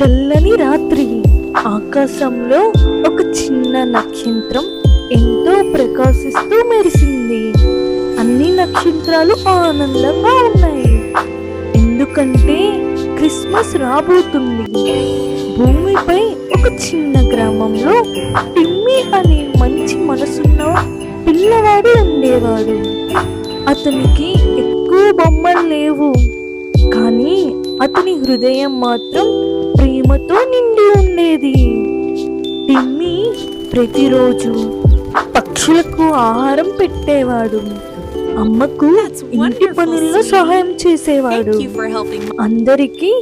చల్లని రాత్రి ఆకాశంలో ఒక చిన్న నక్షత్రం ఎంతో ప్రకాశిస్తూ మెరిసింది. అన్ని నక్షత్రాలు ఆనందంగా ఉన్నాయి, ఎందుకంటే క్రిస్మస్ రాబోతుంది. భూమిపై ఒక చిన్న గ్రామంలో టిమ్మీ అనే మంచి మనసున్న పిల్లవాడు ఉండేవాడు. అతనికి ఎక్కువ బొమ్మలు లేవు, కానీ అతని హృదయం మాత్రం ప్రేమతో నిండి ఉండేది. టిమ్మీ ప్రతిరోజు పక్షులకు ఆహారం పెట్టేవాడు, అమ్మకు ఇంటి పనుల్లో సహాయం చేసేవాడు, అందరికీ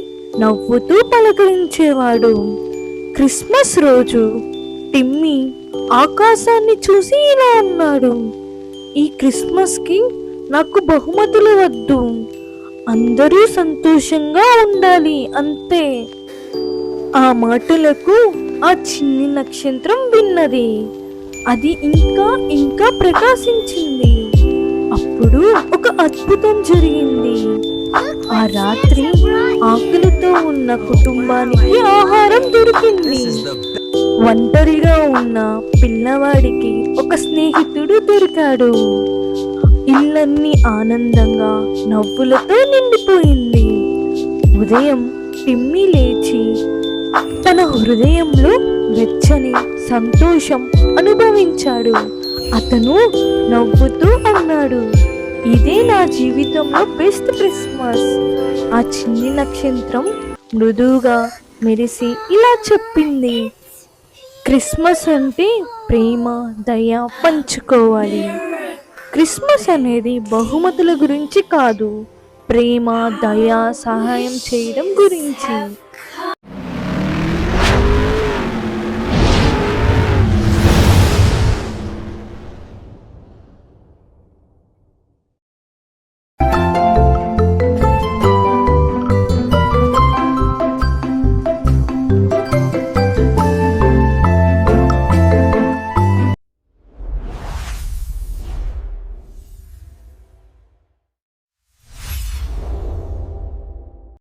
నవ్వుతూ పలకరించేవాడు. క్రిస్మస్ రోజు టిమ్మీ ఆకాశాన్ని చూసి ఇలా అన్నాడు, ఈ క్రిస్మస్కి నాకు బహుమతులు వద్దు, అందరూ సంతోషంగా ఉండాలి అంతే. ఆ మాటలకు ఆ చిన్ని నక్షత్రం విన్నది. అది ఇంకా ఇంకా ప్రకాశించింది. అప్పుడు ఒక అద్భుతం జరిగింది. ఆ రాత్రి ఆకలితో ఉన్న కుటుంబానికి ఆహారం దొరికింది. ఒంటరిగా ఉన్న పిల్లవాడికి ఒక స్నేహితుడు దొరికాడు. ఇల్లన్నీ ఆనందంగా నవ్వులతో నిండిపోయింది. ఉదయం టిమ్మీ లేచి తన హృదయంలో వెచ్చని సంతోషం అనుభవించాడు. అతను నవ్వుతూ అన్నాడు, ఇదే నా జీవితంలో బెస్ట్ క్రిస్మస్. ఆ చిన్ని నక్షత్రం మృదువుగా మెరిసి ఇలా చెప్పింది, క్రిస్మస్ అంటే ప్రేమ, దయ పంచుకోవాలి. క్రిస్మస్ అనేది బహుమతుల గురించి కాదు, ప్రేమ, దయ, సహాయం చేయడం గురించి.